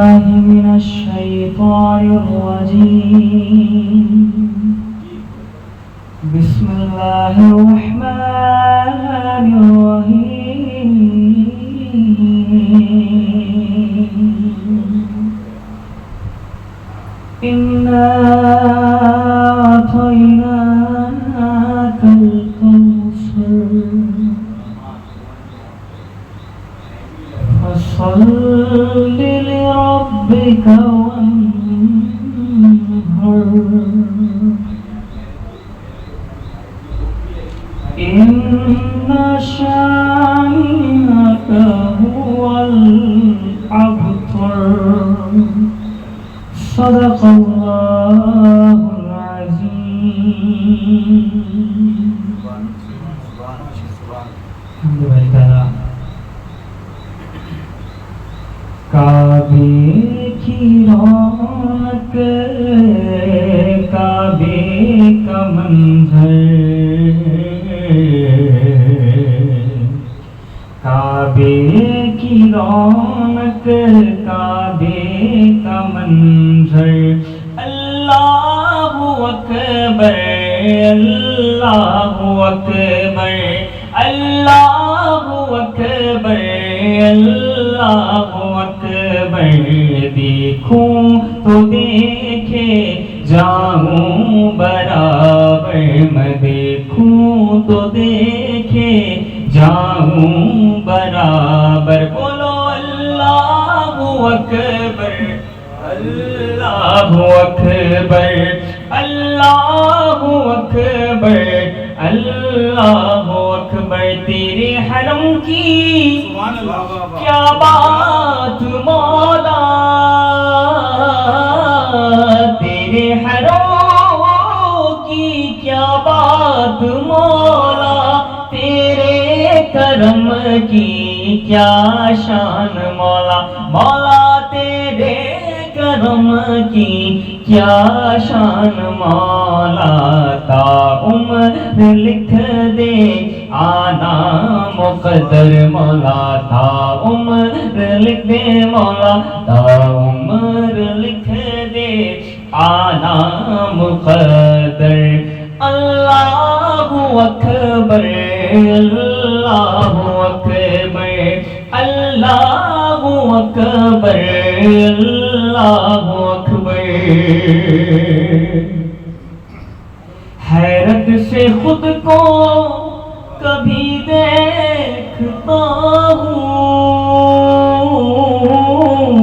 بالله من الشيطان الرجيم بسم الله الرحمن الرحيم إنا أعطيناك الكوثر فصل لربك وانهر إن شانئك هو الأبتر صدق الله العظيم. الحمدللہ. کعبے کی رونق، کعبے کا منظر، کعبے کی رونق، کعبے کا منظر، اللہ اکبر اللہ اکبر اللہ اکبر اللہ اکبر. دیکھوں تو دیکھے جاؤں برابر، میں دیکھوں تو دیکھے جاؤں برابر. بولو اللہ اکبر اللہ اکبر اللہ اکبر اللہ اکبر. تیرے حرم کی کیا بات مولا، تیرے حرم کی کیا بات مولا، تیرے کرم کی کیا شان مولا، مولا تیرے کرم کی کیا شان مولا. تا عمر لکھ دے آنا مقدر مولا، تا عمر لکھ دے مولا، تا عمر لکھ دے آنا مقدر. اللہ اکبر اللہ اکبر اللہ اکبر اللہ اکبر. حیرت سے خود کو کبھی دیکھتا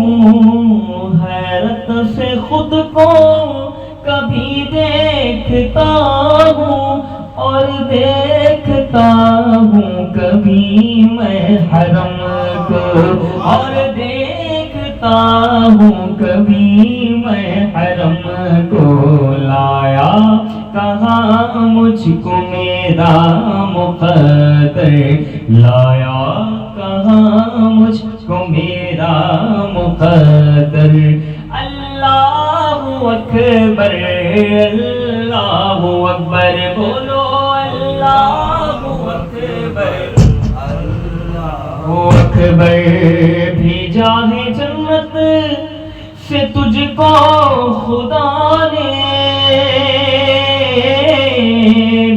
ہوں، حیرت سے خود کو کبھی دیکھتا ہوں، اور دیکھتا ہوں کبھی میں حرم کو، اور دیکھتا ہوں کبھی میں حرم کو. لایا کہاں مجھ کو میرا مقدر، لایا کہاں مجھ کو میرا مقدر. اللہ اکبر اللہ اکبر. بولو اللہ اکبر اللہ اکبر. بھیجا ہے جنت سے تجھ کو خدا نے،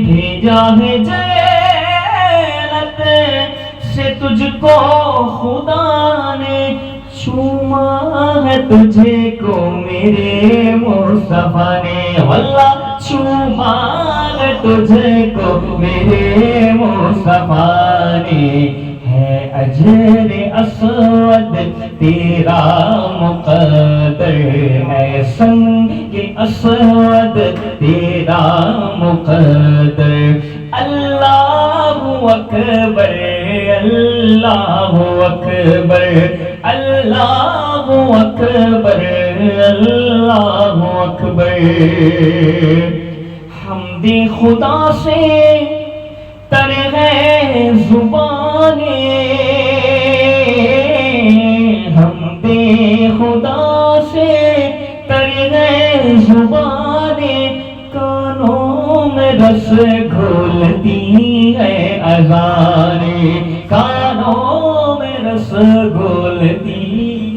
بھیجا ہے جنت سے تجھ کو خدا نے، چوما ہے تجھے کو میرے مصطفیٰ نے، واللہ چوما ہے تجھے کو میرے مصطفیٰ نے. ہے اجر اسود تیرا مقدر، ہے سنگ اسود تیرا مقدر. اللہ اکبر اللہ اکبر اللہ اکبر اللہ اکبر. حمد خدا سے تر ہے زبانیں، حمد خدا سے تر ہے زبانیں، کانوں میں رس گھولتی ہے اذانیں، کانوں میں رس گھولتی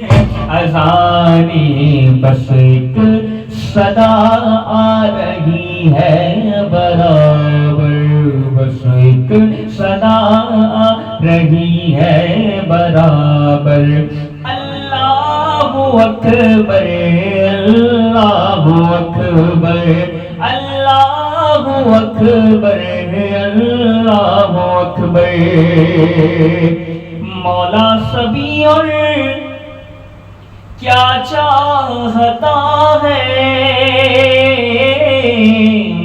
ہے اذانی بس ایک صدا آ رہی ہے برابر، بس ایک صدا آ رہی ہے برابر، اللہ اکبر اللہ اکبر اللہ اکبر اللہ اکبر۔ مولا سبھی اور کیا چاہتا ہے،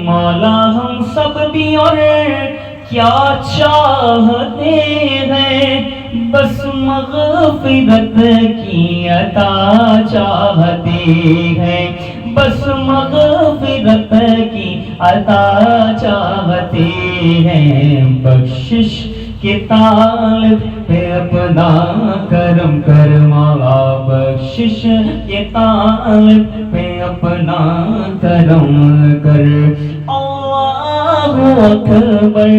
مولا ہم سب بھی اور کیا چاہتے ہیں، بس مغفرت کی عطا چاہتے ہیں، بس مغفرت کی عطا چاہتے ہیں، بخشش کے طالب پہ اپنا کرم کر مولا، بخشش کے طالب پہ اپنا کرم کر۔ اللہ اکبر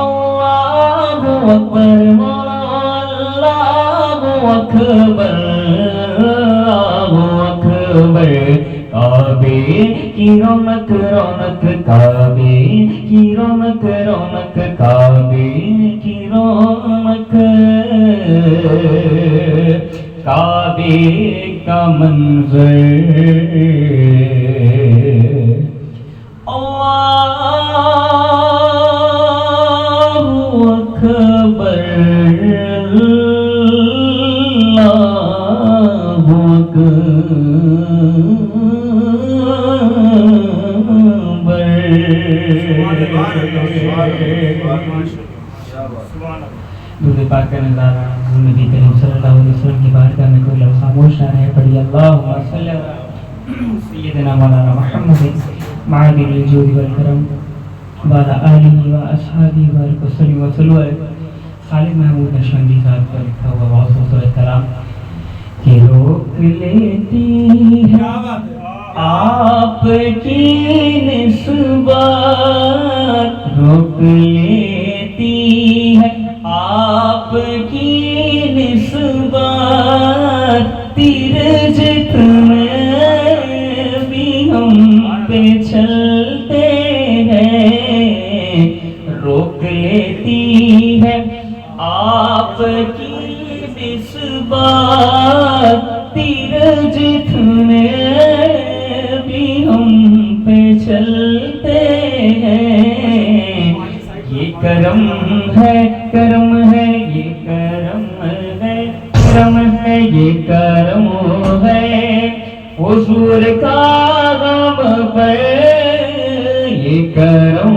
اللہ اکبر مولا، اللہ اکبر اللہ اکبر۔ کعبے کی رونق رونق کعبے کی رونق رونق کعبے کی رونق، کعبے کا منظر، اللہ اکبر اللہ اکبر۔ درود پاک کا نظارہ نبی کریم صلی اللہ علیہ وسلم کی بارگاہ میں کوئی لفظ خاموش نہ رہے، پڑھی اللہم صلی علی سیدنا مولانا محمد معادن الجود والکرم وعلی آلہ و اصحابہ وبارک وسلم وصلوا علیہ۔ خالد محمود نشبندی صاحب کا لکھا ہوا بہت خوبصورت کلام کہ روک لیتی ہے آپ کی نسبت، روک لیتی ہے آپ کی نسبت، تیر جتنے بھی ہم پہ چلتے ہیں، روک لیتی ہے آپ کی نسبت، تیر جتنے بھی ہم پہ چلتے ہیں، یہ کرم ہے کرم ہے یہ کرم ہے کرم ہے یہ کرم ہے حضور کا غم پہ، یہ کرم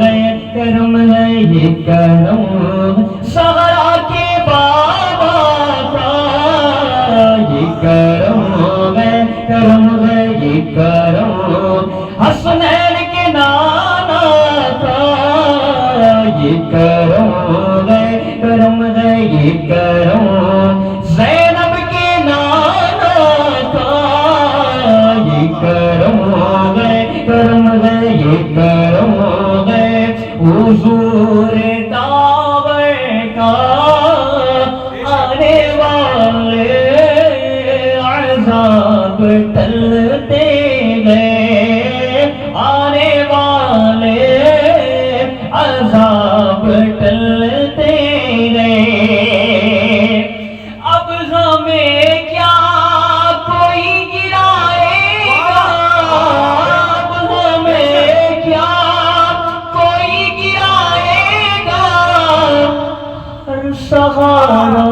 ہے کرم ہے یہ کرم ہے سہرا کے بابا کا، یہ کرم ہے یہ کرم حسنین کے نانا کا، یہ کرم ہے یہ کرم زینب کے نانا کا، یہ کرم ہے یہ کرم ہے حضور داور کا، آنے والے عذاب ٹلتے گئے، آنے والے عذاب ٹلتے گئے، اب ہمیں کیا کوئی گرائے گا، اب ہمیں کیا کوئی گرائے گا، ہر سہارا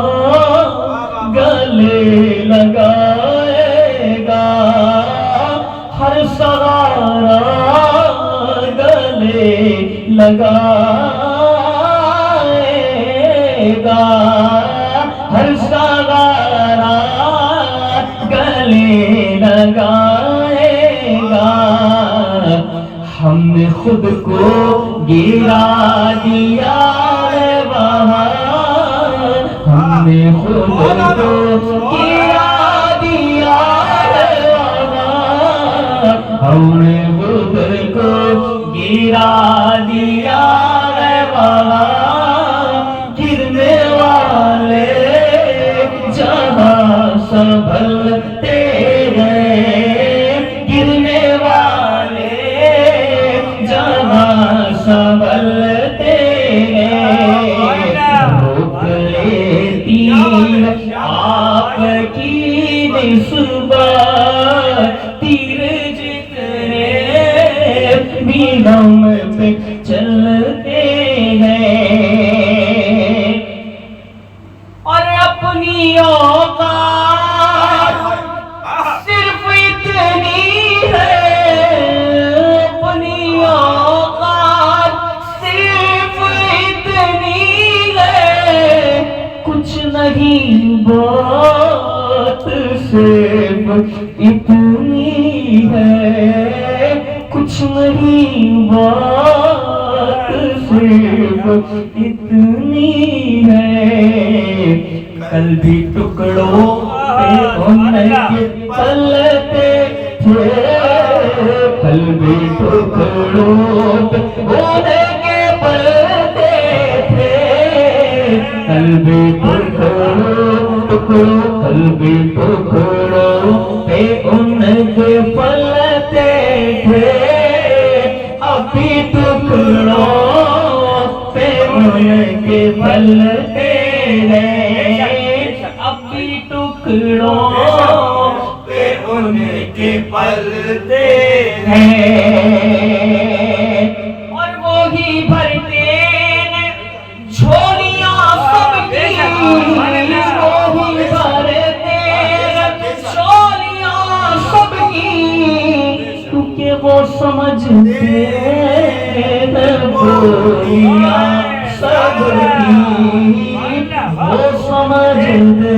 گلے لگائے گا، ہر سہارا گلے لگائے گا، ہر سہارا گلے لگائے گا، ہم نے خود کو گرا دیا ہے وہاں، ہم نے خود کو گرا دیا ہے وہاں، ہم نے خود کو گرا دیا ہے وہاں، گرنے والے جہاں سنبھل سنبھلتے ہیں گرنے والے جہاں سنبھلتے ہیں روک لیتی آپ کی نسبت تیر جتنے بھی ہم پہ چلتے ہیں اور اپنی اوقات صرف اتنی ہے اپنی اوقات صرف اتنی ہے کچھ نہیں بات صرف اتنی ہے کچھ نہیں بات صرف اتنی ہے کل بھی ٹکڑوں پہ ان کے پلتے تھے کل بھی ٹکڑوں پہ ان کے پلتے تھے کل بھی ٹکڑوں کل بھی ٹکڑوں پہ ان کے پلتے تھے ابھی ٹکڑوں پہ ان کے پلتے ہیں ابھی ٹکڑوں پہ ان کے پلتے ہیں اور وہی بھرتے ہیں جھولیاں سب کی وہی بھرتے ہیں جھولیاں سب کی کیونکہ وہ سمجھتے ہیں بولیاں سب کی وہ سمجھتے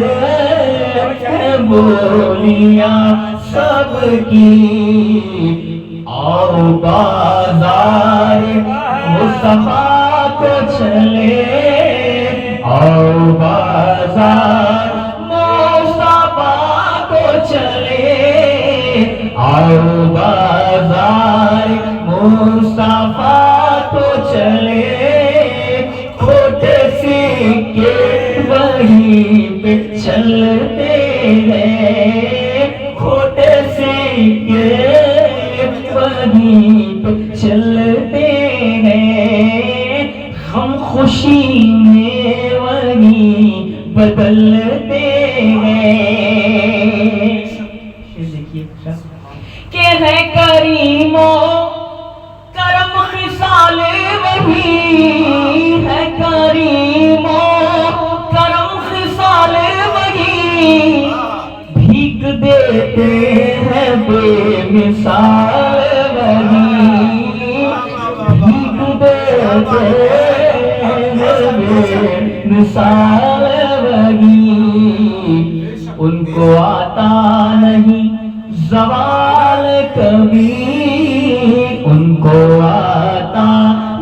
ہیں بولیاں سب کی آؤ بازار مصطفیٰ کو چلے آؤ بازار مصطفیٰ کو چلے آؤ بازار مصطفیٰ کو چلے کھوٹے سکے وہیں پہ چلتے ہیں کھوٹے سکے وہیں پہ چلتے ہیں ہم خوشی میں وہیں بدلتے ہیں کہ ہے کریم و کرم خصال وہی ہے کریم و کرم خصال وہی بھیک دیتے ہیں بے مثال وہی بھیک دیتے ہیں بے مثال وہی ان کو آتا نہیں زوال کبھی ان کو آتا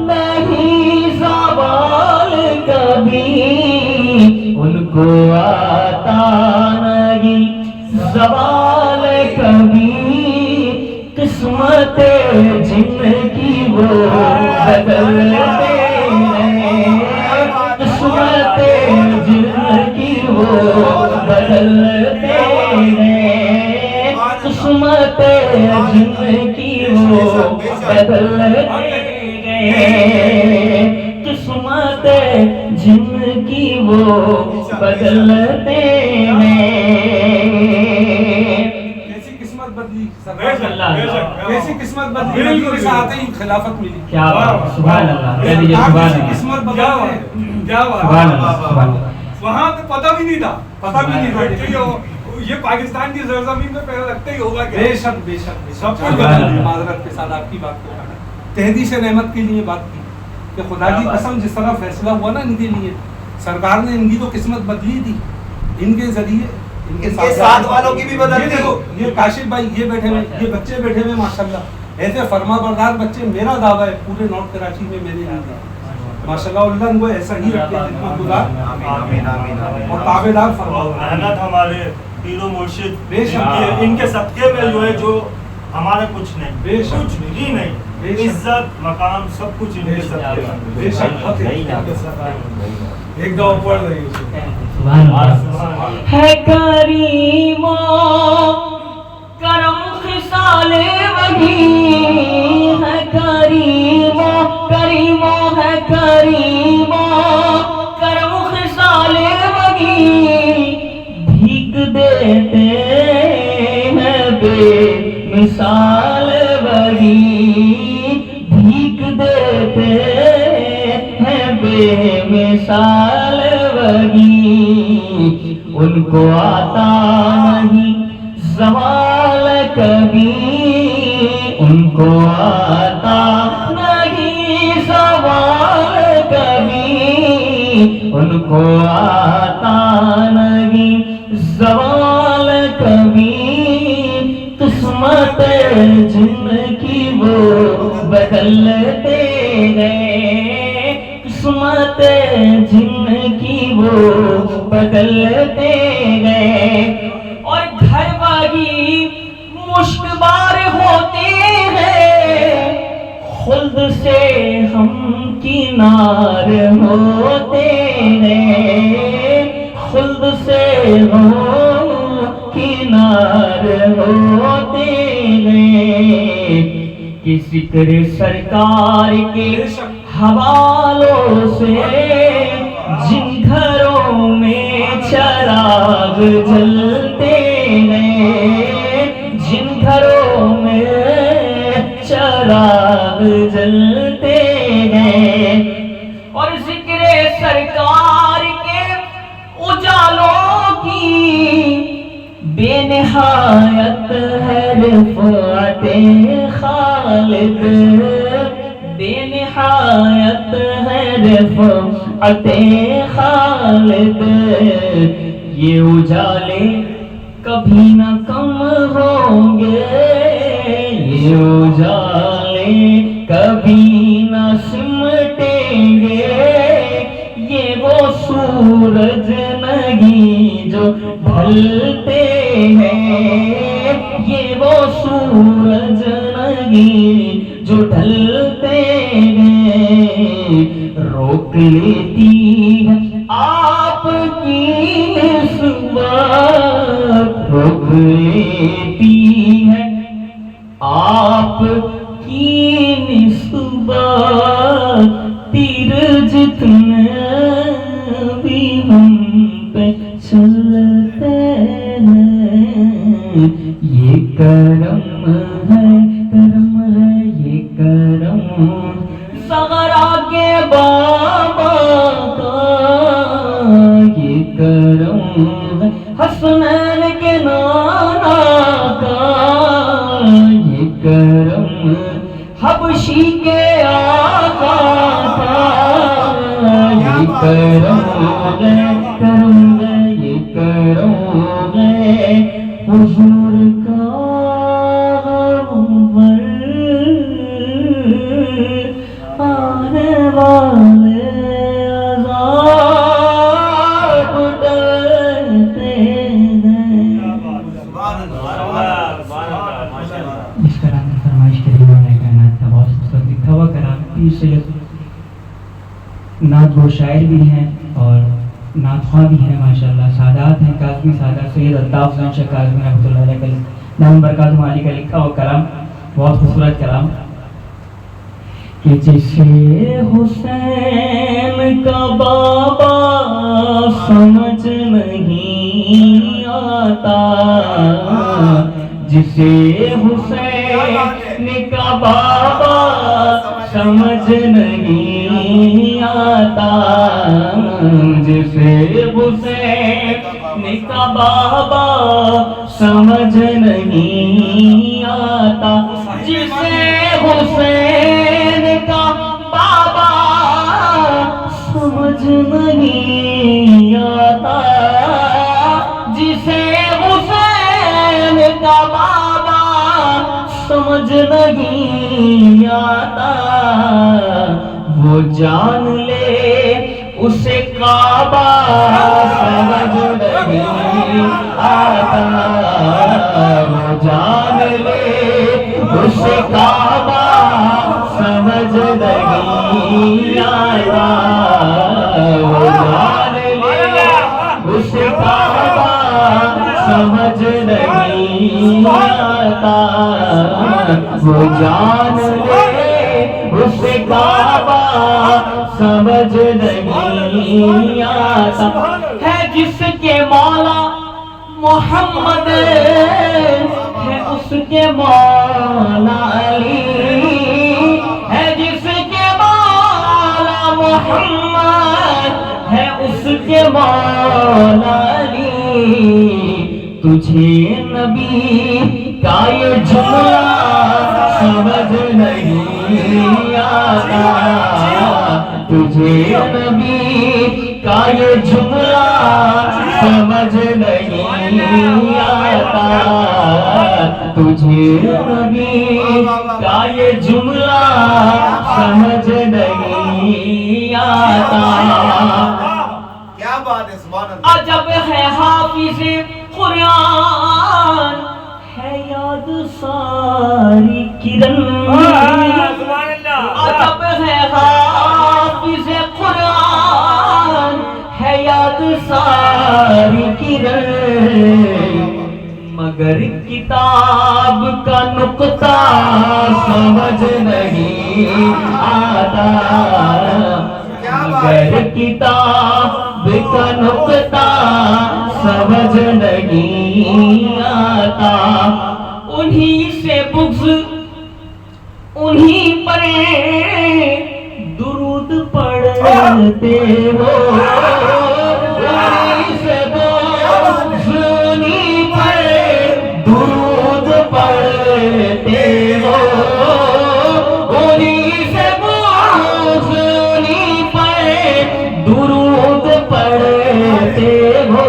نہیں زوال کبھی ان کو آتا نہیں زوال کبھی قسمت جن کی وہ بدلتے ہیں قسمت جن کی وہ بدلتے ہیں قسمت جن کی وہ بدلتے ہیں قسمت جن کی وہ بدلتے ہیں کیسی قسمت بدلی کیسی قسمت بدلی کے ساتھ ہی خلافت ملی کیا بات سبحان اللہ کہہ دیجئے سبحان اللہ قسمت بدلی کیا سبحان اللہ سبحان اللہ وہاں تو پتہ بھی نہیں تھا پتہ بھی نہیں تھا یہ پاکستان کی سرزمین میں پہلے لگتا ہی ہوگا بے شک بے شک سب کچھ بدل معذرت کے ساتھ آپ کی بات کو تحدیث رحمت کے لیے بات کی کہ خدا کی قسم جس طرح فیصلہ ہوا نا ان کے لیے سرکار نے ان کی تو قسمت بدلی تھی ان کے ذریعے ان کے ساتھ والوں کی بھی بدل دی یہ کاشف بھائی یہ بیٹھے ہوئے یہ بچے بیٹھے ہوئے ماشاءاللہ ایسے فرما بردار بچے میرا دعویٰ ہے پورے نارتھ کراچی میں میں نے نہیں دیکھا ماشاءاللہ اللہ ان کو ایسا ہی رکھے خدمت گزار اور تابعدار فرما محنت ہمارے پیر و مرشد ان کے صدقے میں جو ہے جو ہمارا کچھ نہیں، کچھ بھی نہیں، عزت مقام سب کچھ ان کے ساتھ ایک دعا پڑھ رہی ہے کریم و کرم خصال وہی ہے کریم و ہے کریم و کرم خصال وہی بھیک دیتے ہیں بے مثال وہی بھیک دیتے ہیں بے مثال وہی ان کو آتا نہیں زوال کبھی ان کو آتا نہیں زوال کبھی ان کو آتا نہیں زوال کبھی قسمت جن کی وہ بدلتے گئے قسمت جن کی وہ بدلتے گئے اور گھر والی مشکبار ہوتے ہیں خلد سے ہم کنار ہوتے ہیں خلد سے ہم کنار ہوتے ہیں کہ ذکر سرکار کے حوالوں سے جن گھروں میں چراغ جلتے ہیں جن گھروں میں چراغ جلتے ہیں اور ذکر سرکار کے اجالوں کی بے نہایت ہے رفعت خالد بے نہایت ہے رفعت خالد یہ اجالے کبھی نہ کم ہوں گے یہ اجالے کبھی نہ سمٹیں گے یہ وہ سورج نہیں جو ڈھلتے ہیں یہ وہ سورج نہیں جو ڈھلتے ہیں روک لیتی ہے آپ کی نسبت روک لیتی ہے آپ کی نسبت تیر جتنے بھی ہم پہ چلتے ہیں یہ کرم ہے یہ کرم صغرا کے بابا کا یہ کرم ہے حسنین کے نانا کا یہ کرم حبشی کے آقا کا یہ کرم ہے یہ کرم ہے حضور کا آنے والے عذاب ڈرتے ہیں. اس طرح کی فرمائش کے لیے کائنات کا بہت خوبصورت لکھا ہوا کلام پیر سید نعت گو شاعر بھی ہیں اور نعت خواہ بھی ہیں ماشاءاللہ سادات ہیں کاظمی سادات سید الطاف حسین شاہ کاظمی رحمۃ اللہ علیہ کا نام برکات علی کا لکھا ہوا کلام بہت خوبصورت کلام کہ جسے حسین کا بابا سمجھ نہیں آتا جسے حسین کا بابا سمجھ نہیں آتا جسے حسین کا بابا سمجھ نہیں آتا جسے حسین کا بابا سمجھ نہیں آتا جسے حسین کا بابا سمجھ نہیں آتا وہ جان لے اسے کعبہ سمجھ نہیں آتا وہ جان لے کعبہ سمجھ نہیں آتا، وہ جان لے اسے کعبہ سمجھ نہیں آتا، وہ جان لے اسے کعبہ سمجھ نہیں آتا، ہے جس کے مولا محمد ہے اس کے مولا علی، ہے جس کے مولا محمد ہے اس کے مولا علی، تجھے نبی کا یہ جملہ سمجھ نہیں آتا، تجھے نبی کا یہ جملہ سمجھ نہیں آتا، تجھے نبی کا یہ جملہ سمجھ نہیں آتا۔ کیا بات ہے، سبحان اللہ۔ عجب ہے حافظ قرآن ہے یاد ساری کرن، عجب ہے حافظ قرآن ہے یاد ساری کرن، مگر کتاب کا نقطہ سمجھ نہیں آتا، مگر کتاب کا نقطہ سمجھ نہیں آتا، انہی سے بغض انہی پر درود پڑھتے ہو، انہی سے بغض انہی پر درود پڑھتے ہو، انہی سے بغض انہی پر درود پڑھتے ہو،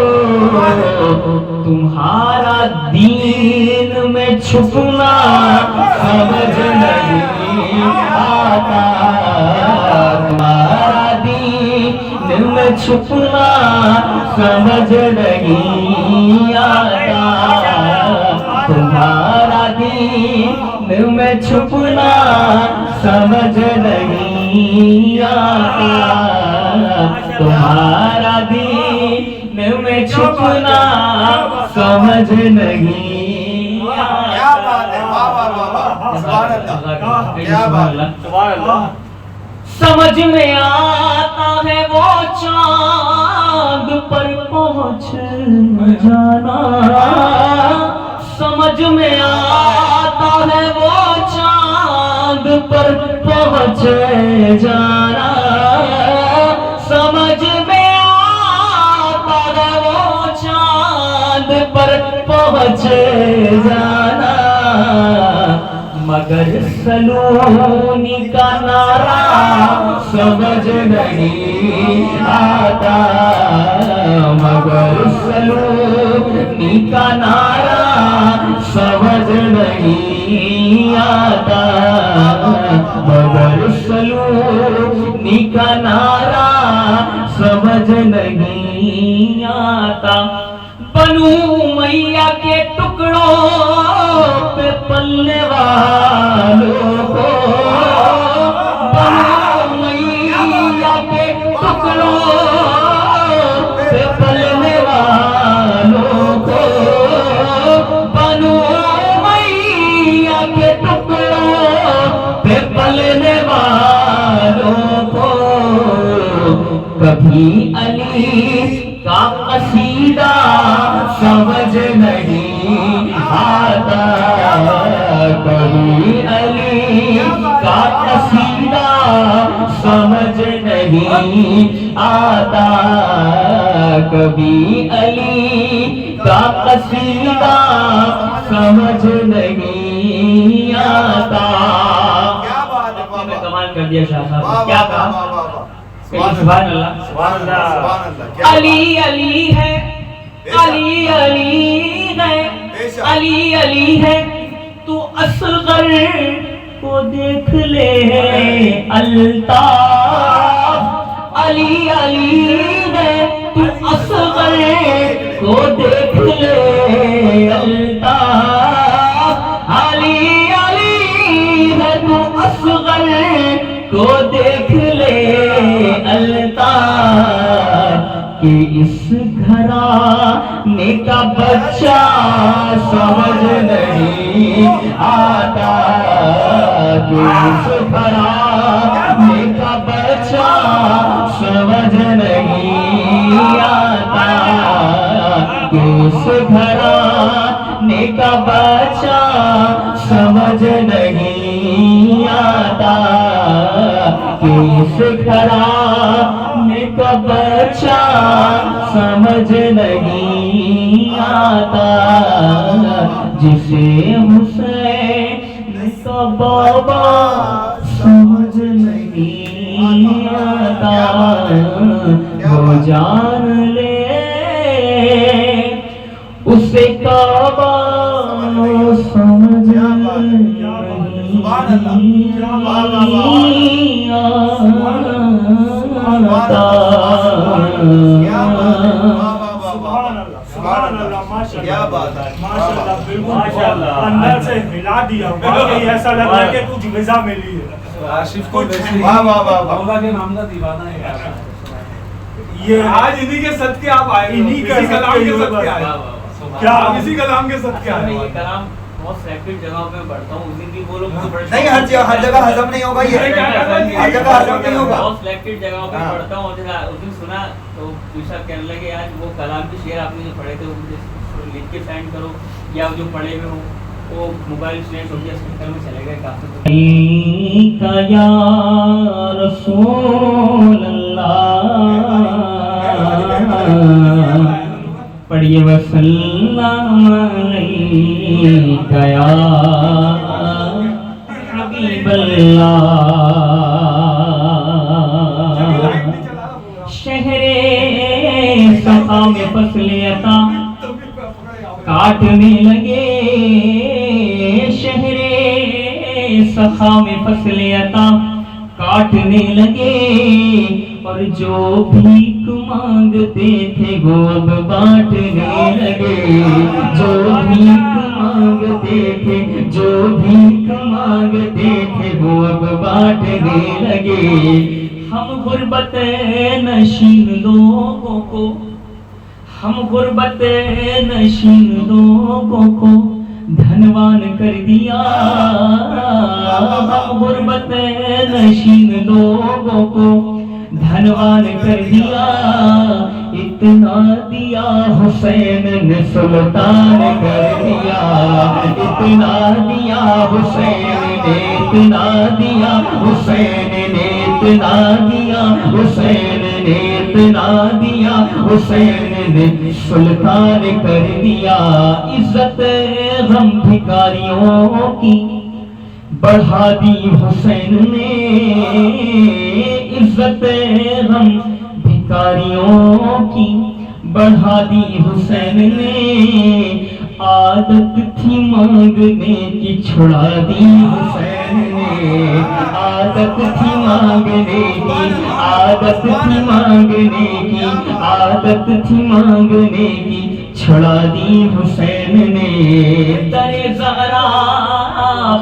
تمہارا دین میں چھپنا سمجھ نہیں آتا، تمہارا دین میں چھپنا سمجھ نہیں آتا، تمہارا دین میں چھپنا سمجھ نہیں آتا، تمہارا دین میں چھپنا سمجھ نہیں آتا۔ کیا بات ہے، واہ واہ واہ واہ، سبحان اللہ، کیا بات ہے۔ سمجھ میں آتا ہے وہ چاند پر پہنچ جانا، سمجھ میں آتا ہے وہ چاند پر پہنچ جانا، سمجھ میں آتا ہے وہ چاند پر پہنچ جانا، مگر سلونی کا نعرہ سمجھ نہیں آتا، مگر سلونی کا نعرہ سمجھ نہیں آتا، مگر سلونی کا نعرہ سمجھ نہیں آتا، بنو امیہ کے ٹکڑوں پہ پلنے والوں کو، بنو امیہ کے ٹکڑوں پہ پلنے والوں کو، بنو امیہ کے ٹکڑوں پہ پلنے والوں کو، کبھی علی کا قصیدہ سمجھ نہیں آتا، کبھی علی کا قصیدہ سمجھ نہیں آتا، کبھی علی کا قصیدہ سمجھ نہیں آتا۔ کیا بات ہے، واہ واہ، کمال کر دیا شاہ صاحب، واہ کیا واہ کہا؟ واہ واہ واہ، سبحان اللہ، سبحان اللہ، سبحان اللہ، کیا بات ہے۔ علی علی ہے، علی علی ہے، علی علی ہے، تو اصغر کو دیکھ لے الطاف، علی علی ہے، تو اصغر کو دیکھ لے الطاف، علی علی کو دیکھ لے الطاف کہ اس گھرانے کا بچہ سمجھ نہیں آتا، کہ اس گھرانے کا بچہ سمجھ نہیں آتا، کہ اس گھرانے کا بچہ سمجھ نہیں آتا، کہ اس گھرانے کا بچہ سمجھ نہیں آتا، جسے حسین کا بابا سمجھ نہیں آتا، وہ جان لے اسے کعبہ سمجھ نہیں آتا۔ اندر سے ہلا دیا، واقعی ایسا لگ رہا ہے کہ کچھ غذا ملی ہے۔ آصف کو مولا کے نامزد دیوانہ ہے یار۔ یہ آج انہی کے صدقے آپ آئے، انہی کے کلام کے صدقے آئے، کیا آپ اسی کلام کے صدقے آئے۔ میں یہ کلام بہت سلیکٹڈ جگہوں پہ پڑھتا ہوں، اسی بھی وہ لوگ نہیں ہر جگہ ہضم نہیں ہوگا، یہ ہر جگہ ہضم نہیں ہوگا۔ بہت سلیکٹڈ جگہوں پہ پڑھتا ہوں، اس دن سنا تو پوچھا کہنے لگے آج وہ کلام کے شعر آپ نے جو پڑھے تھے وہ مجھے لکھ کے سینڈ کرو، یا جو پڑھے ہوئے ہوں وہ موبائل سلیکٹ ہو گیا، اسپیکر میں چلے گئے کافی۔ یا رسول اللہ پڑھیے وسلم علیک یا حبیب اللہ، شہر سخا میں فصل عطا کاٹنے لگے، شہر سخا میں فصل عطا کاٹنے لگے، اور جو بھیک مانگتے تھے وہ اب بانٹنے لگے، جو بھیک مانگتے تھے، جو بھیک مانگتے تھے وہ اب بانٹنے لگے۔ ہم غربت نشین لوگوں کو، ہم غربت نشین لوگوں کو دھنوان کر دیا، ہم غربت نشین لوگوں کو دھنوان کر دیا، اتنا دیا حسین نے سلطان کر دیا، اتنا دیا حسین نے، اتنا دیا حسین نے، اتنا دیا حسین نے، اتنا دیا حسین نے سلطان کر دیا۔ عزت غم بھکاریوں کی بڑھا دی حسین نے، عزت غم بھکاریوں کی بڑھا دی حسین نے، عادت تھی مانگنے کی چھڑا دی حسین نے، عادت تھی مانگنے کی، عادت تھی مانگنے کی، عادت تھی مانگنے کی چھڑا دی حسین نے۔ در زہرا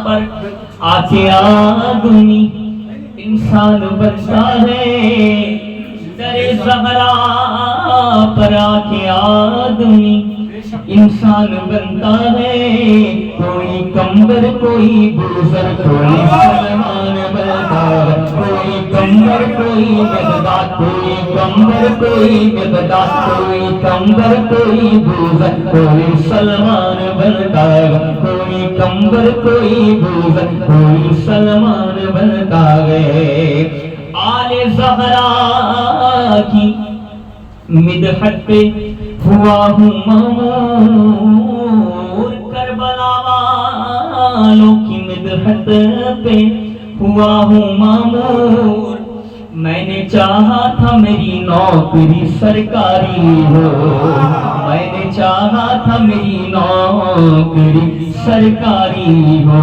پر آکے آدمی انسان بنتا ہے، در زہرا پر آکے آدمی انسان بنتا ہے، کوئی کمبر کوئی بزرگ کوئی سلمان بنتا ہے، کوئی کمبر کوئی مقداد، کوئی کمبر کوئی مقداد، کوئی کمبر کوئی بزرگ کوئی سلمان بنتا ہے، کوئی کمبر کوئی بزرگ کوئی سلمان بنتا ہے۔ آل زہرا کی مدحت پہ ہوا ہوں مامور، کربلا والوں کی مدحت پہ ہوا ہوں مامور، میں نے چاہا تھا میری نوکری سرکاری ہو، میں نے چاہا تھا میری نوکری سرکاری ہو،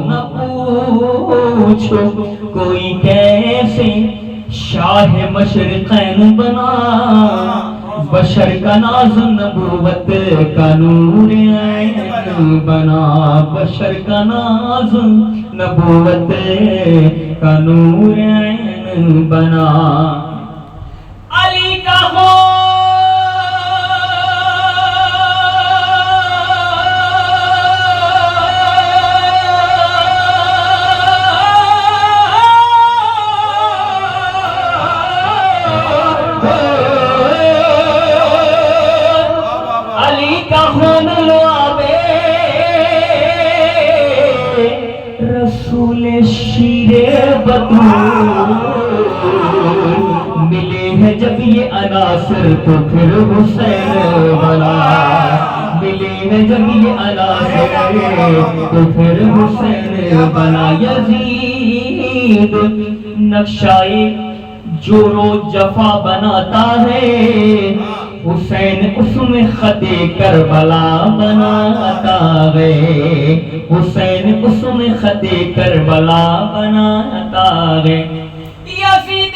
نہ پوچھو کوئی کیسے شاہ مشرقین بنا، بشر کا ناز نبوت کا نور عین بنا، بشر کا ناز نبوت کا نور عین بنا، علی کا ہو شیر بطول ملے ہیں جب یہ عناصر تو پھر حسین بنا، ملے ہیں جب یہ عناصر تو پھر حسین بنا، یزید نقشائے جور و جفا بناتا ہے، حسین اس میں خط کربلا بناتا ہے، حسین اس میں خط کربلا بناتا ہے، یزید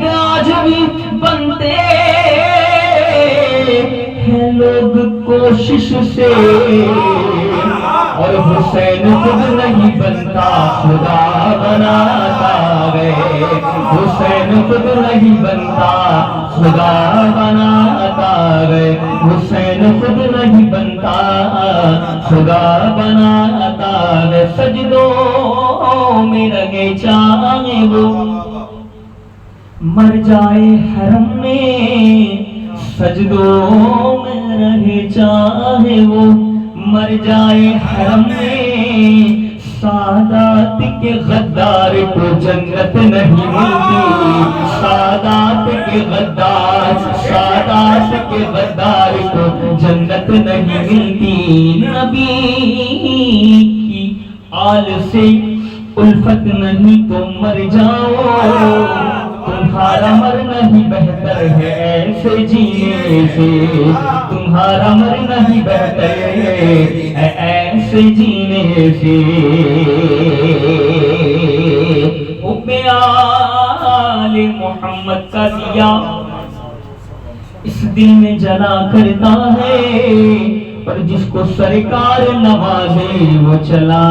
آج بھی بنتے ہیں لوگ کوشش سے، اور حسین خود نہیں بنتا خدا بناتا ہے، حسین خود نہیں بنتا خدا بناتا ہے، حسین خود نہیں بنتا خدا بناتا ہے، سجدوں میں رہے چاہے وہ مر جائے حرم میں، سجدوں میں رہے چاہے وہ مر جائے حرم میں، سادات کے غدار کو جنت نہیں ملتی، سادات کے غدار، سادات کے غدار کو جنت نہیں ملتی، نبی کی آل سے الفت نہیں تو مر جاؤ، تمہارا مرنا ہی بہتر ہے ایسے جینے سے، تمہارا مرنا ہی بہتر ہے ایسے جینے سے، حب آل محمد کا دیا اس دل میں جلا کرتا ہے، پر جس کو سرکار نوازے وہ چلا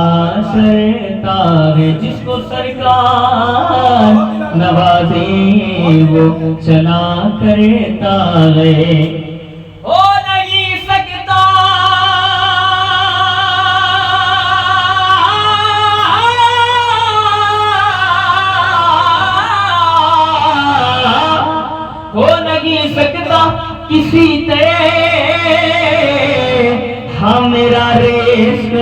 سرتا ہے، جس کو سرکار نوازے وہ چلا کرتا ہے، ہو نہیں سکتا ہو نہیں سکتا کسی ہاں میرا رزق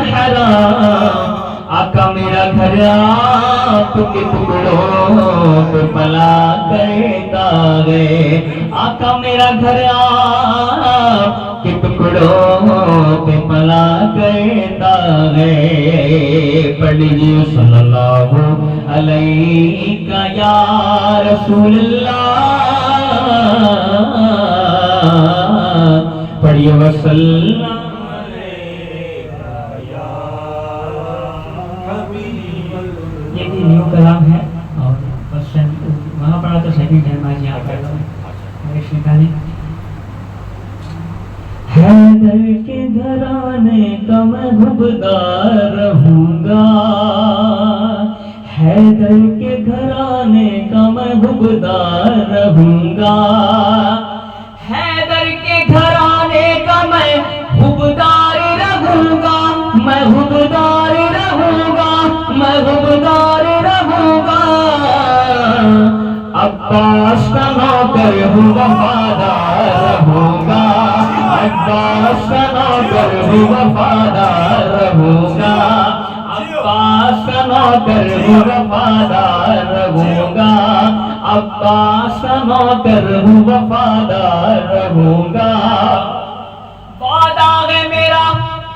حرام، آقا میرا گھر آپ کے ٹکڑوں پہ پلا کرتا ہے، آقا میرا گھر آپ کے ٹکڑوں پہ پلا کرتا ہے، پڑھ لیجیے صلی اللہ علیہ یا رسول اللہ، پڑھیے وسلم نیو کلام ہے، اور بس وہاں پڑھا تو سیکنڈ ٹائم آج یہاں پڑھ رہا ہوں، نکالیں، حیدر کے گھرانے کا میں حبدار رہوں گا، حیدر کے گھرانے کا میں حبدار رہوں گا، حیدر کے گھرانے کا میں حبدار رہوں گا، میں حبدار رہوں گا، میں حبدار رہوں گا، عباس کا نوکر ہوں وفادار رہوں گا، عباس کا نوکر ہوں وفادار رہوں گا، عباس کا نوکر ہوں وفادار رہوں گا، عباس کا نوکر ہوں وفادار رہوں گا، وعدہ ہے میرا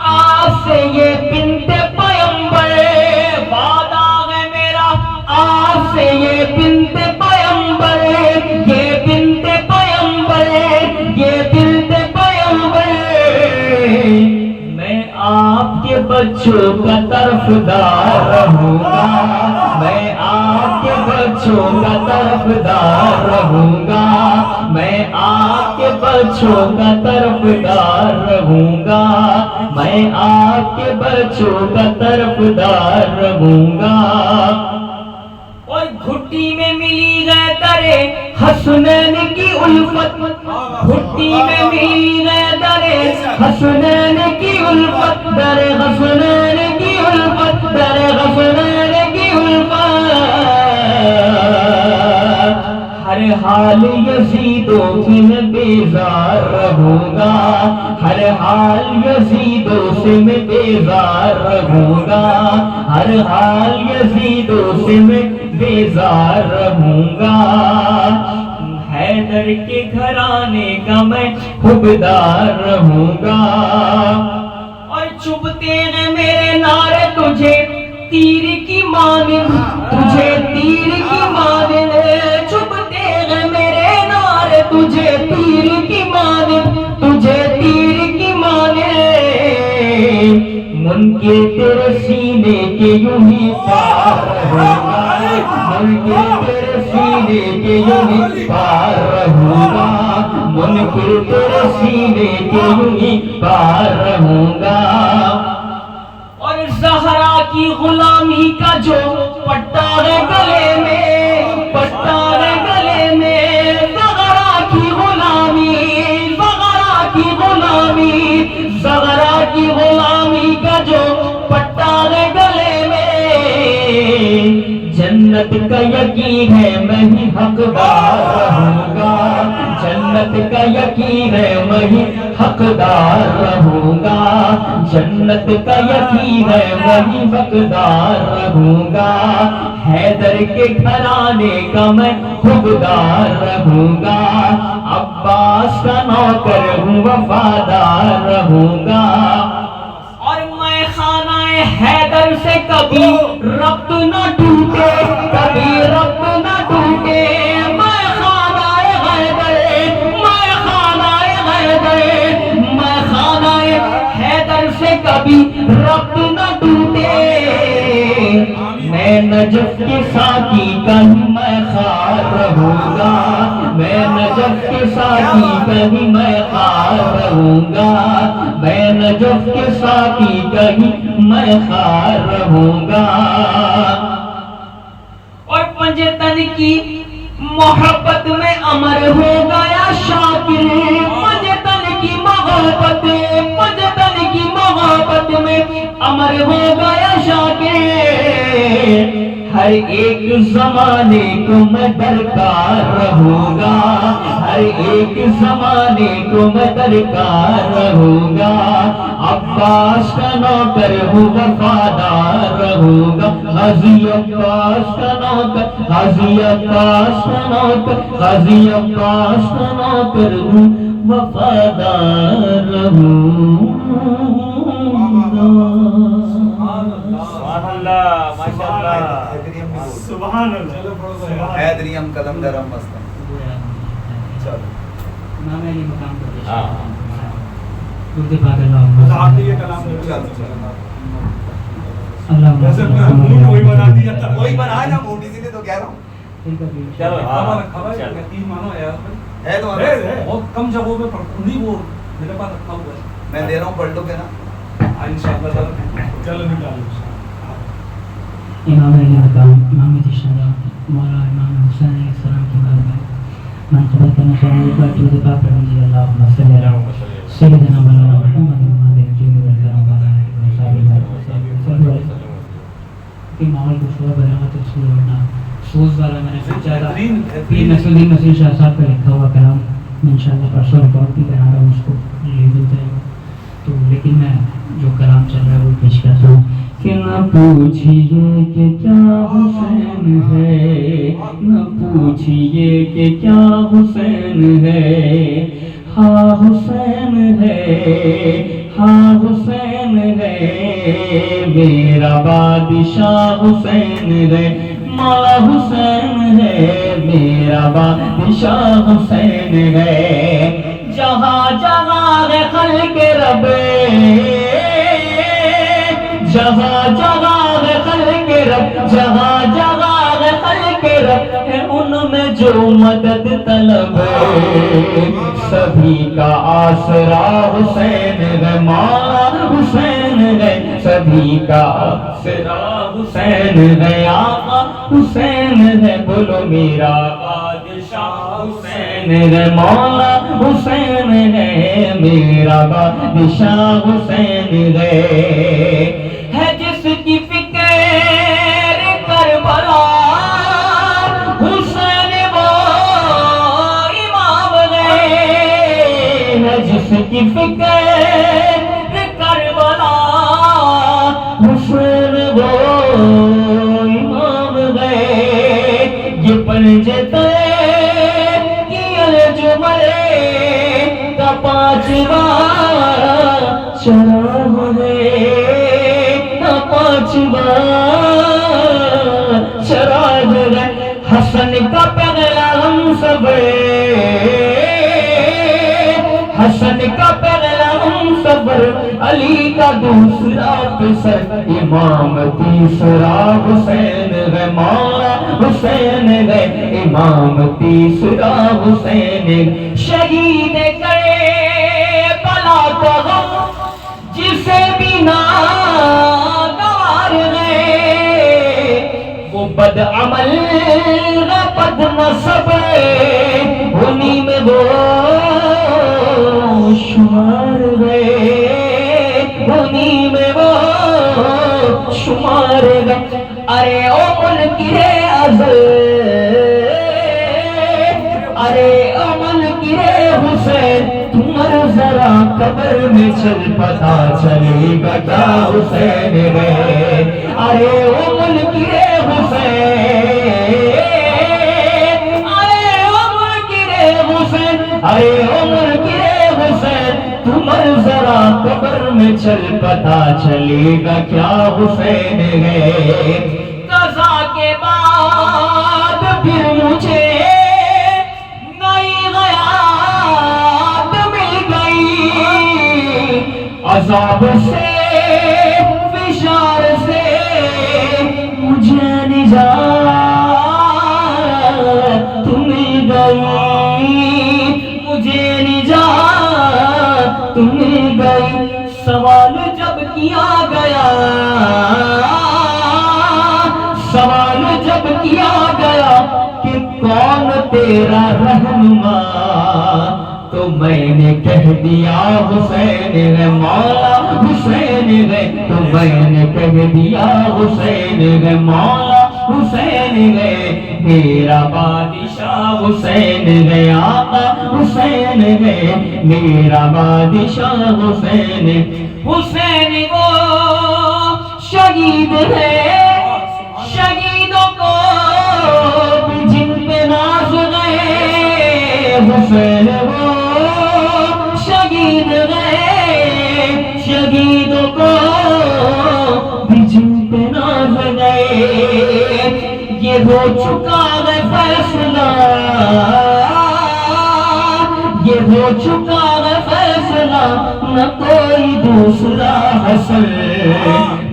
آپ سے یہ بنت پیغمبر، وعدہ ہے میرا آپ سے یہ بنت پیغمبر، یہ بنت پیغمبر، یہ بنت پیغمبر، طرفدار رہوں گا میں آپ کے بچوں کا طرفدار رہوں گا میں آپ کے بچوں کا طرفدار رہوں گا میں آپ کے بچوں کا طرفدار رہوں گا اور گھٹی میں ملی گئے درے حسنین کی الفت گھٹی میں ملی گئے درے حسنین کی الفت درے حسنین کی الفت درے حسنین کی الفت ہر حال یزیدوں سے میں بیزار رہوں گا ہر حال یزیدوں سے میں بیزار رہوں گا ہر حال یزیدوں سے میں بیزار رہوں گا حیدر کے گھرانے کا میں حبدار رہوں گا اور چبھتے ہیں میرے نعرے تجھے تیر کی مانند تجھے تیر کی مانند چبھتے ہیں میرے نعرے تجھے تیر کی مانند تجھے تیر کی مانند منکر تیرے سینے کے یوں ہی پار رہوں گا منکر تیرے سینے کے یوں ہی پار رہوں گا منکر تیرے سینے کے یوں ہی پار رہوں گا اور زہرا کی غلامی کا جو پٹا ہے گلے میں پٹا ہے گلے میں زہرا کی غلامی زہرا کی غلامی زہرا کی غلامی کا جو پٹا ہے گلے میں جنت کا یقین ہے میں ہی حقدار رہوں گا جنت کا یقین ہے میں ہی حقدار رہوں گا جنت کا یقین ہے میں ہی حقدار رہوں گا حیدر کے گھرانے کا میں حقدار رہوں گا عباس کا نوکر ہوں وفادار رہوں گا اور میں خانہ حیدر سے کبھی ربط نہ ٹوٹے کبھی ربط نہ ٹوٹے میں خانہ حیدر میں خانہ حیدر میں خانہ حیدر سے کبھی ربط نہ ٹوٹے میں نجف کے ساقی کا ہی میں خار رہوں گا میں نجف کے ساقی کا ہی میں خار رہوں گا میں نجف کے ساقی کا ہی میں خار رہوں گا اور پنجتن کی محبت میں امر ہو گیا شاکر پنجتن کی محبت پنجتن کی محبت میں امر ہو گیا شاکر ہر ایک زمانے کو میں درکار رہوں گا ہر ایک زمانے کو میں درکار رہوں گا عباس کا نوکر ہوں وفادار رہوں گا غازی عباس کا نوکر غازی عباس کا نوکر غازی عباس کا نوکر ہوں وفادار رہوں سبحان اللہ ماشاءاللہ سبحان اللہ حیدریم قلم درم مستم چلو امام علی مقام پر ہاں درود پاک اللہ آپ نے یہ کلام اللہ ویسے میں وہی بنا دیا تھا وہی بنا نا موٹی سی تو کہہ رہا ہوں چلو خبر ہے یقین مانو یار ہے تو بہت کم جگہوں پہ انہیں وہ میرے پاس رکھا ہوا ہے میں دے رہا ہوں پڑھ لو کہ نا انشاءاللہ چلو نکالو امام علی مقام امام تشہدہ مولا امام حسین علیہ السلام کی بات میں منقبت کرنا چاہوں گا درود پاک پر رضی اللہ صلی اللہ علیہ وسلم سیدنا مولانا محمد المہدی الجن والکرام والا کہ ماحول کو شعبہ بنا تو سور ہونا سوز والا میں نے سوچا تھا پیر نصر الدین نصیر شاہ صاحب کا لکھا ہوا کلام میں انشاءاللہ پرسوں ریکارڈ بھی کرا رہا ہوں اس کو لے دیتے ہیں تو لیکن میں جو کلام چل رہا ہے وہ پیش کرتا ہوں کہ نہ پوچھئے کہ کیا حسین ہے نہ پوچھئے کہ کیا حسین ہے ہاں حسین ہے ہاں حسین ہے میرا بادشاہ حسین ہے مولا حسین ہے میرا بادشاہ حسین ہے جہاں جہاں ہے خلق رب جہاں جگہ ہے خلق رب، جہاں جگہ ہے خلق رب ہے ان میں جو مدد طلب ہے، سبھی کا آسرا حسین ہے، مولا حسین ہے، سبھی کا آسرا حسین ہے، آقا حسین ہے، بولو میرا بادشاہ حسین ہے، مولا حسین ہے، میرا بادشاہ حسین ہے جس کی فکر کربلا حسین وہ امام ہے جس کی فکر کربلا حسین وہ امام یہ پنجتے پانچواں چراغ ہے، پانچواں چراغ ہے، حسن کا پہلا ہم سب، حسن کا پہلا ہم صبر، علی کا دوسرا پسر، امام تیسرا حسین ہے، مولا حسین ہے، امام تیسرا حسین، شہید کربلا کا غم جسے بھی ناگوار ہے، وہ بد عمل بد نسب انہی میں وہ شمار گئے، انہی میں وہ شمار گئے، ارے او منکر ازل، ارے او منکر حسین، تمہر ذرا قبر میں چل پتا چلے گا کیا حسین ہے، ارے او منکر حسین، ارے عمر کے حسین، تمہر ذرا قبر میں چل پتا چلے گا کیا حسین ہے، قضا کے بعد پھر مجھے نئی حیات مل گئی، عذاب سے فشار سے مجھے نجات مل گئی، مجھے نجات مل گئی، سوال جب کیا گیا، سوال جب کیا گیا کہ کون تیرا رہنما، تو میں نے کہہ دیا حسین ہے، مولا حسین ہے، تو میں نے کہہ دیا حسین ہے، مولا حسین ہے، میرا بادشاہ حسین ہے، آقا حسین ہے، میرا بادشاہ حسین ہے، حسین وہ شہید ہے، شہیدوں کو بھی جن پہ ناز گئے، حسین وہ شہید ہے، شہیدوں کو بھی جن پہ ناز گئے، یہ ہو چکا ہے فیصلہ، یہ ہو چکا ہے فیصلہ، نہ کوئی دوسرا حسن،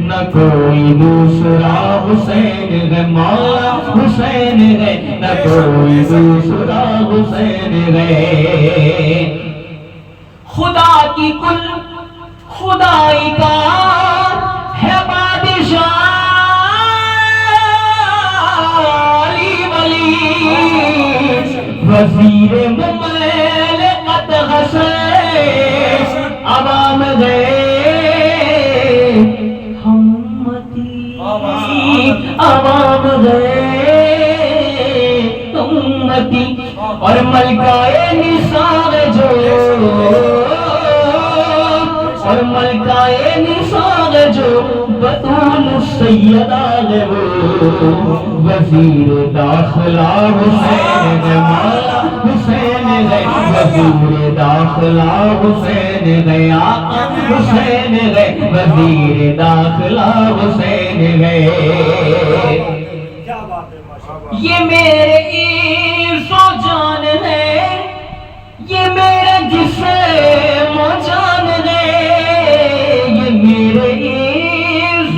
نہ کوئی دوسرا حسین ہے، مولا حسین ہے، نہ کوئی دوسرا حسین ہے، خدا کی کل خدائی کا ہے بادشاہ، وزیر مملکت حسین، عوام گئے ہمتی، عوام گئے امتی، اور ملکہ نثار جو، اور ملکہ نثار جو بطول سیدہ ہے، وہ وزیر داخلہ حسین ہے، مولا حسین ہے، وزیر داخلہ حسین ہے، آقا حسین ہے، وزیر داخلہ حسین ہے، یہ میرے عیش و جان ہے، یہ میرے جسم و جان ہے، یہ میرے عیش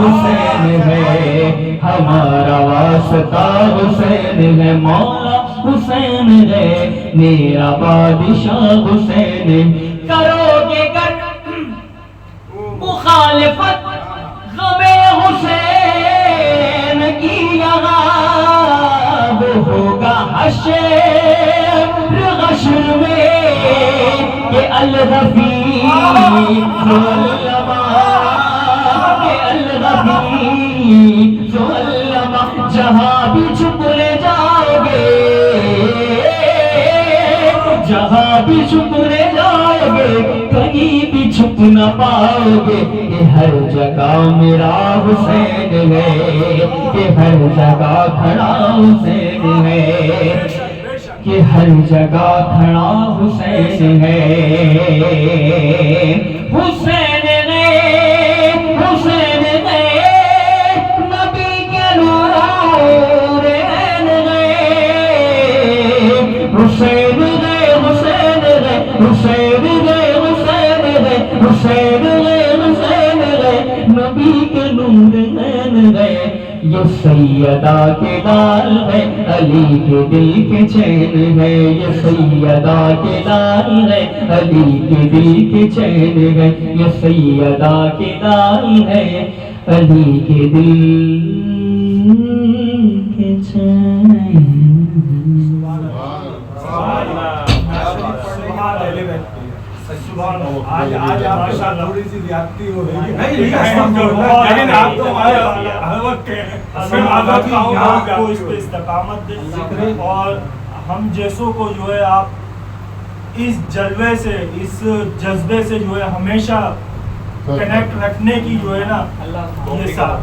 حسین ہے، ہمارا واسطہ حسین ہے، مولا حسین ہے، میرا بادشاہ حسین ہے۔ کرو گے گر مخالفت غم حسین کی یہاں، وہ ہوگا حشر غشر میں کہ الغفیر جہاں بھی چھپ لے جاؤ گے، جہاں بھی چھپ لے جاؤ گے، کہیں بھی چھپ نہ پاؤ گے، کہ ہر جگہ میرا حسین ہے، کہ ہر جگہ کھڑا حسین ہے، کہ ہر جگہ کھڑا حسین ہے، حسین ہے، حسین ہے، نبی کے نور عین ہے، حسین ہے، حسین ہے، حسین ہے، حسین ہے، حسین ہے، حسین ہے، نبی کے نور عین ہے، یہ سیدہ کے لال ہے، علی کے دل کے چین ہے، یہ سیدہ کے لال ہے، علی کے دل کے چین ہے، یہ سیدہ کے لال ہے، علی کے دل کے چین۔ آج آپ کے ساتھ تھوڑی سی زیادتی ہو رہی ہے، لیکن آپ تو ہمارے ہر وقت آپ کو اس پہ استقامت دے، اور ہم جیسوں کو جو ہے آپ اس جلوے سے، اس جذبے سے جو ہے ہمیشہ کنیکٹ رکھنے کی جو ہے نا یہ ساتھ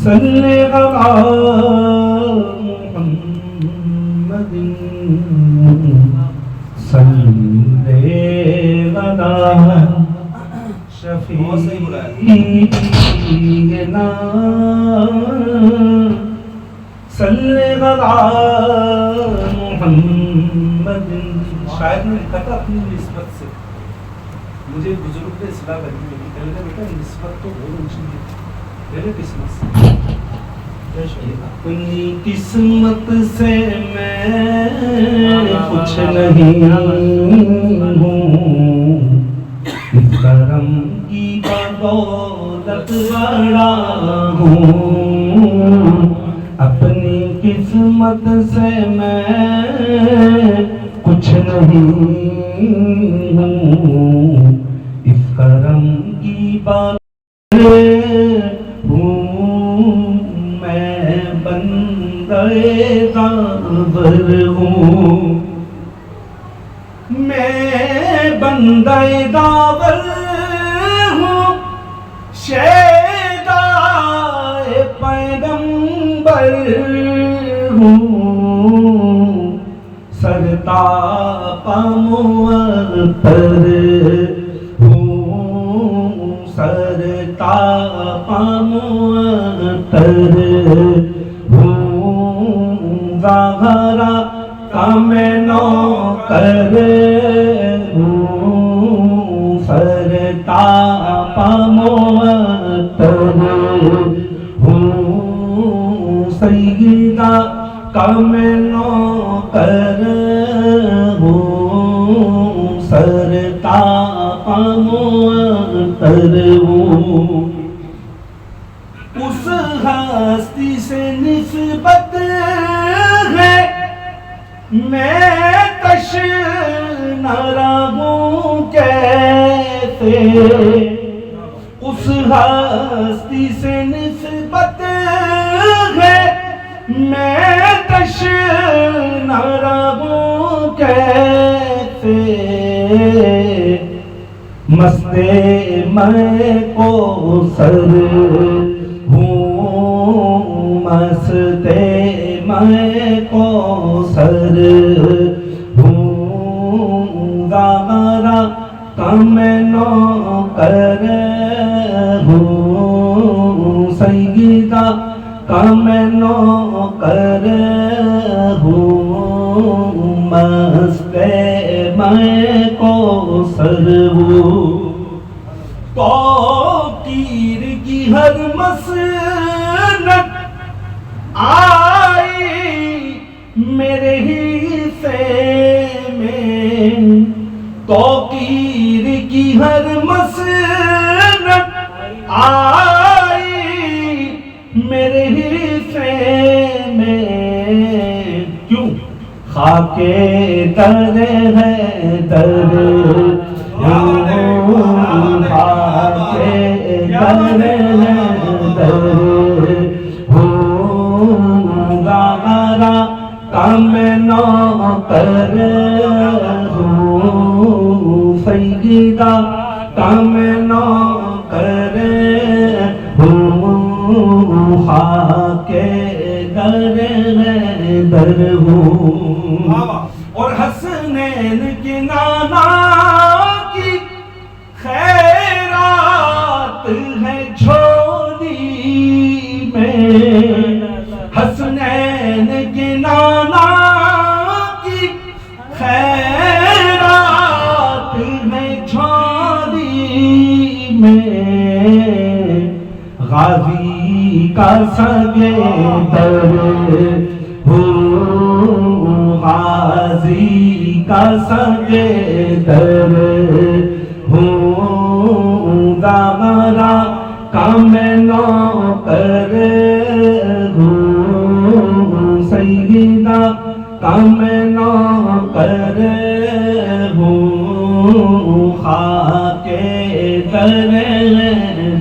صلی علی محمد صلی علی شفیعنا صلی علی محمد۔ شاید نے لکھا تھا اپنی نسبت سے، مجھے بزرگ نے اصلاح کرنی لگی، کہنے لگا بیٹا نسبت تو بہت اونچی ہے، میرے قسمت سے، اپنی قسمت سے میں کچھ نہیں ہوں، اس کرم کی بدولت بڑا ہوں، اپنی قسمت سے میں کچھ نہیں ہوں، اس کرم کی بات داور ہوں، میں بندہ داور ہوں، شیدائے پیغمبر ہوں، سرتاپا معطر ہوں، سرتاپا معطر زہرا کا میں نوکر ہوں، سرتاپا معطر ہوں، سیدہ کا میں نوکر ہوں، سرتاپا معطر ہوں، اس ہستی سے نسبت ہے میں تشنہ رہوں کیسے، اس ہستی سے نسبت ہے میں تشنہ رہوں کیسے، مست میں کو سر ہوں، مست میں کو سر ہوں، زہرا کا میں نوکر ہوں، سیدہ کا میں نوکر در ہوں توقیر کی ہر مسنت آئی میرے حصے میں توقیر کی ہر مسنت آئی میرے حصے میں کیوں خاک در ہے در خاک در ہے در ہوں گارا کام نو کر ہوں سیدہ کام نو کر ہوں خاک در ہے در ہوں اور حسنین کی نانا کی خیرات ہے جھولی میں حسنین کی نانا کی خیرات ہے جھولی میں غازی کا سگے در ہوں غازی کا سگے در ہوں داغرا کام نو کر ہوں سیدہ کام نو کر ہوں خاک در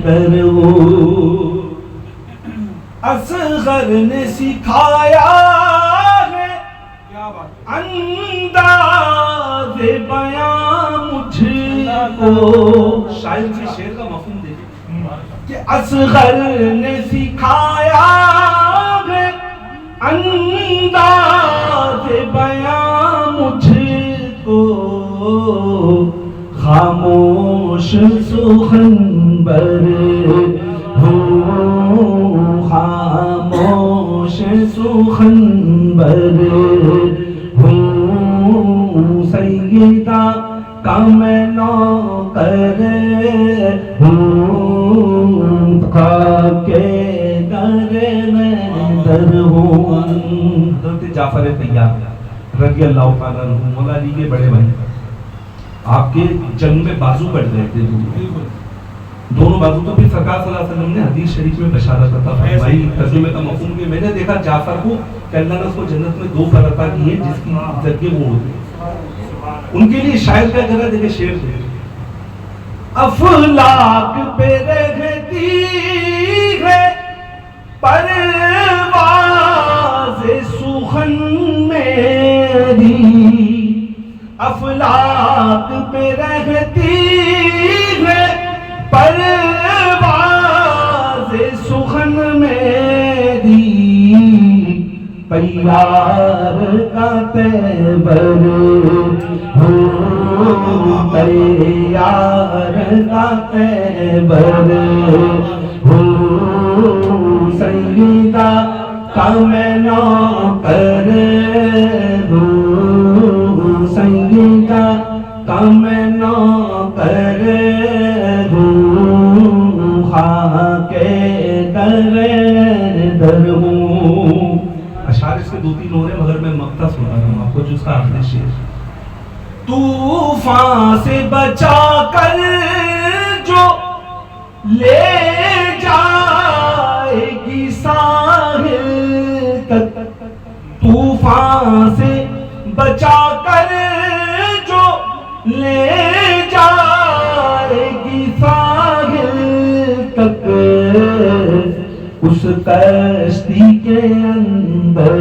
در ہوں اصغر نے سکھایا ہے انداز بیان مجھ کو شاعر کی شعر کا مفہوم دیکھیں کہ اصغر نے سکھایا ہے انداز بیان مجھ کو خاموش سخن بر ہوں خاموش سخن بر ہوں سیدہ کام نو کر ہوں خاک در در ہوں حضرت جعفر طیار رضی اللہ تعالیٰ عنہ مولا علی کے بڑے بھائی آپ کے جنگ میں بازو بڑھ رہے تھے دونوں بازو تو پھر سرکار صلی اللہ علیہ وسلم نے حدیث شریف میں بشارت عطا فرمائی ترجمے کا مفہوم کہ میں نے دیکھا جعفر کو کہ اللہ نے اس کو جنت میں 2 پھل عطا کیے جس کی عزت کے وہ ہوتے ان کے لیے شاعر کیا کر رہا ہے دیکھیں شعر سے افلاک پہ رہتی ہے پرواز سخن میری افلاک پہ رہتی ہے پرواز سخن میری پیار کا تیبر ہوں پیار کا تیبر ہوں سیدہ کام نو کر ہوں سیدہ کام نو کر ہوں خاک در در ہوں اشعار اس کے 2-3 اور ہیں مگر میں مقطع سنا رہا ہوں آپ کو جو اس کا آخری شعر طوفان سے بچا کر جو لے جائے گی ساحل تک طوفان سے بچا کر جو لے جائے گی ساحل تک اس کشتی کے اندر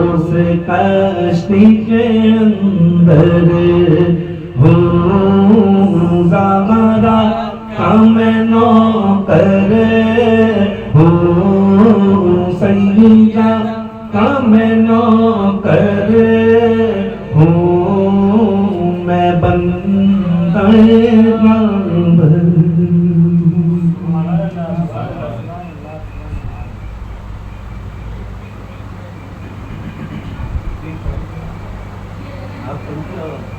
اس کشتی کے اندر زہرا کام نو کر سیدہ کام نو کر میں بندہ آپ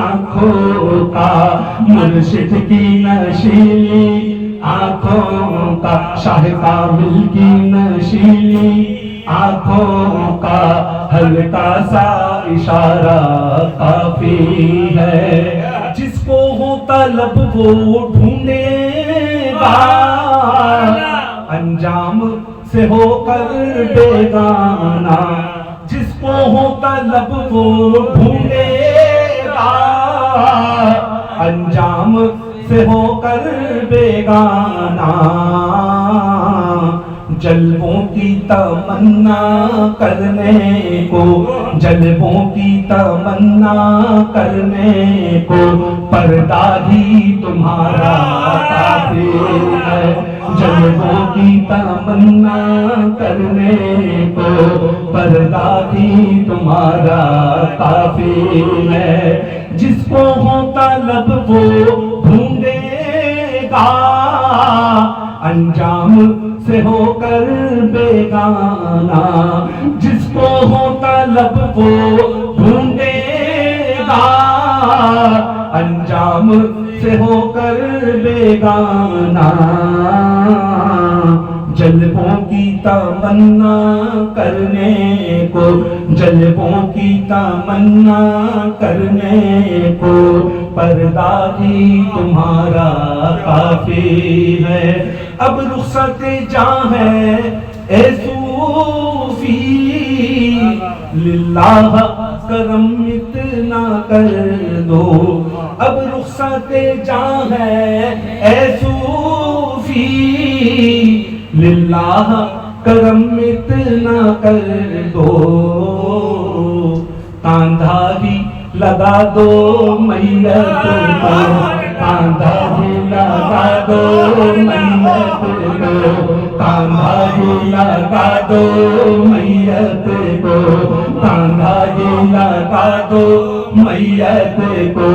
آنکھوں کا مرشد کی نشیلی آنکھوں کا شاہ کامل کی نشیلی آنکھوں کا ہلکا سا اشارہ کافی ہے. جس کو ہو طلب وہ ڈھونڈے گا انجام سے ہو کر بیگانہ. جس کو ہو طلب وہ ڈھونڈے گا انجام سے ہو کر بیگانہ. جلووں کی تمنا کرنے کو جلووں کی تمنا کرنے کو پردہ ہی تمہارا کافی ہے. جلووں کی تمنا کرنے کو پردہ ہی تمہارا کافی ہے. جس کو ہو طلب وہ ڈھونڈے گا انجام سے ہو کر بیگانہ. جس کو ہو طلب وہ ڈھونڈے گا انجام سے ہو کر بیگانہ. جلووں کی تمنا کرنے کو جلووں کی تمنا کرنے کو پردہ ہی تمہارا کافی ہے. اب رخصت جاں ہے اے صوفی للہ کرم اتنا کر دو. اب رخصت جاں ہے اے صوفی للہ کرم اتنا کر دو. کاندھا ہی لگا دو میت کو کاندھا ہی لگا دو میت کو کاندھا ہی لگا دو میت کو کاندھا ہی لگا دو میت کو.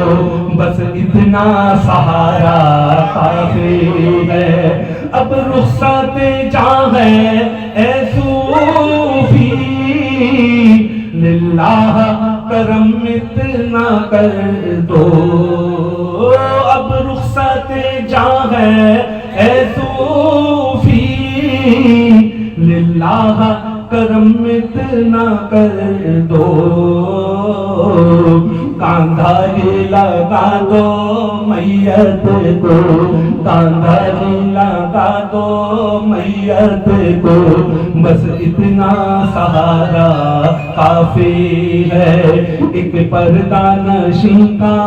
بس اتنا سہارا کافی ہے. اب رخصت جاں ہے اے صوفی للہ کرم اتنا کر دو. اب رخصت جاں ہے اے صوفی للہ کرم اتنا کر دو. کاندھا ہی لگا دو میت کو کاندھا ہی لگا دو میت کو. بس اتنا سہارا کافی ہے. ایک پردہ نشیں کا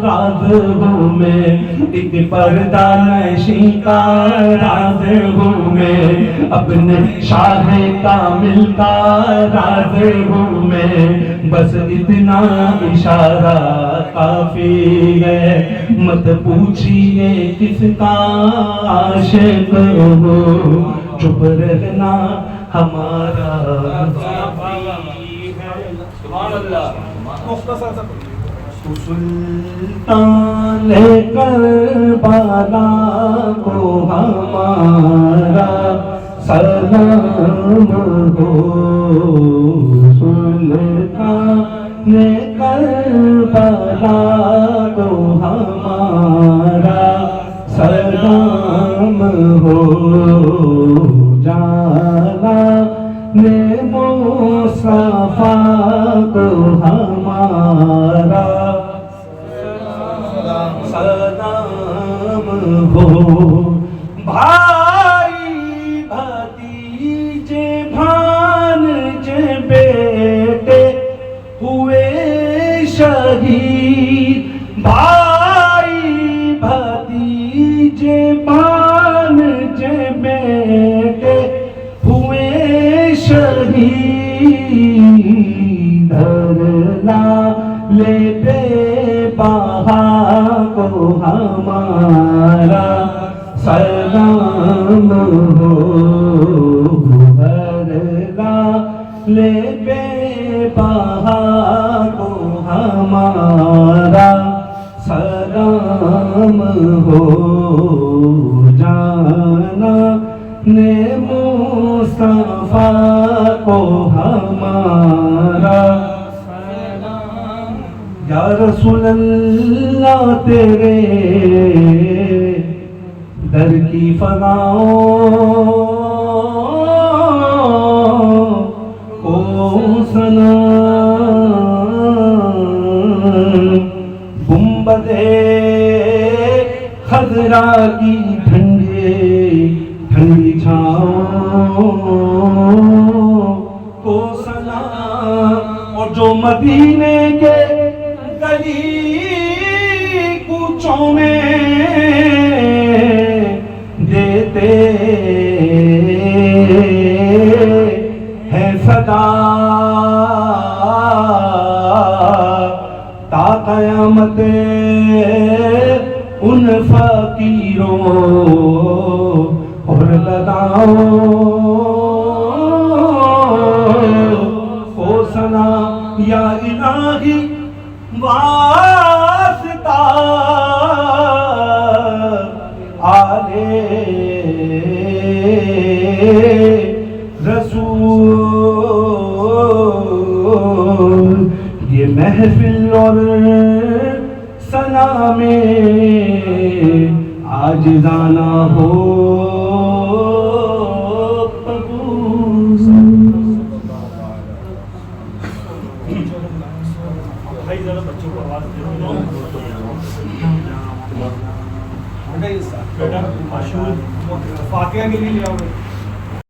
راز ہوں میں ایک پردہ نشیں کا راز ہوں میں اپنے شاہ کامل کا راز ہوں میں. بس اتنا اشارہ کافی ہے. مت پوچھیے کس کا عاشق ہو چپ رہنا ہمارا کافی ہے. سبحان اللہ. مختصر سا سلطان کربلا کو ہمارا سلام ہو. سلطان کربلا کو ہمارا سلام ہو. جانا مصطفیٰ کو ہمارا سلام ہو. بھائی بھتیجے بھانجے بیٹے ہوئے شہید. بھائی بھتیجے بھانجے بیٹے ہوئے شہید. لے بے بہا کو ہمارا سلام ہو. لے بے بہا کو ہمارا سلام ہو. جانا نے مصطفیٰ کو ہمارا یا رسول اللہ تیرے در کی فضاؤں کو سلام، گنبد خضرا کی ٹھنڈی چھاؤں کو سلام، اور جو مدینے کے گلی کوچوں میں دیتے ہیں صدا، تا قیامت ان فقیروں اور گداؤں کو سلام، یا الہی واسطہ آلے رسول، یہ محفل اور سلام عاجزانہ ہو بھائی ذرا بچوں کو آواز دے بیٹا مشہور فاتحہ کے لیے لے آؤ